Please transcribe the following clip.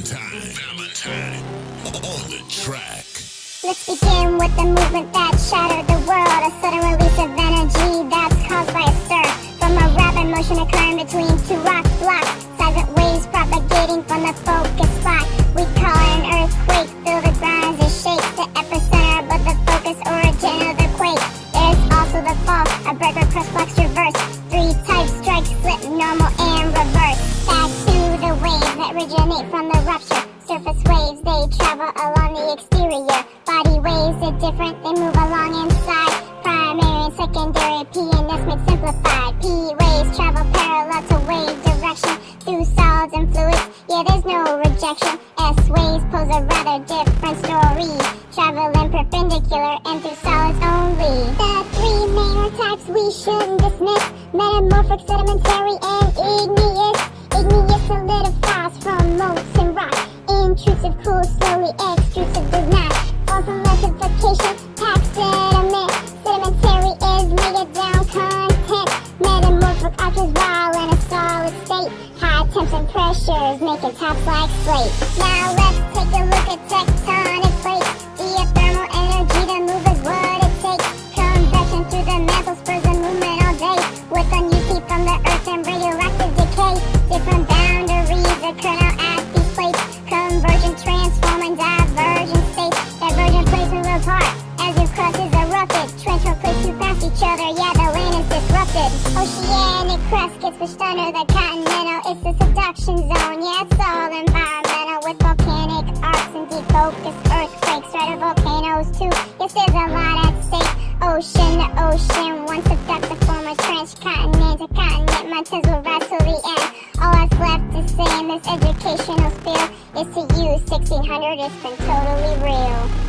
Valentine on the track. Let's begin with the movement that shattered the world. A sudden release of energy that's caused by a stir from a rapid motion occurring between two rock blocks. Seismic waves propagating from the focus spot. We call it an earthquake. Feel the ground as it shakes. The epicenter, but the focus origin of the quake. There's also the fall. A breaker cross blocks reverse. Three types strike, slip, normal, and reverse. Back to the waves that originate from the rupture. Surface waves, they travel along the exterior. Body waves are different, they move along inside. Primary and secondary, P and S made simplified. P waves travel parallel to wave direction through solids and fluids. Yeah, there's no rejection. S waves pose a rather different story, traveling perpendicular and through solids only. The three main types we shouldn't dismiss: metamorphic, sedimentary, and igneous. Igneous solidifies from molten rock. Intrusive cools slowly, extrusive does not. Fall from electrification, pack sediment. Sedimentary is laid down content. Metamorphic arches while in a solid state. High temps and pressures making tops like slate. Now let's take a look at tectonic plates. Geothermal energy to move is what it takes. Convection through the mantle spurs the movement all day. With unused heat from the earth and radioactive decay. Different boundaries occur now at these plates. Convergent, transforming, divergent states. Divergent plates move apart as your crust is erupted. Torrential plates move past each other, yeah, the land is disrupted. Oceanic crust gets pushed under the continental. It's the subduction zone, yeah, it's all environmental. With volcanic arcs and deep focus earthquakes, stratovolcanoes too. Yes, there's a lot at stake. Ocean to ocean, one subducts to form a trench. Continent to continent, mountains will rise to the end. All that's left to say in this educational spiel is to use 1600, it's been totally real.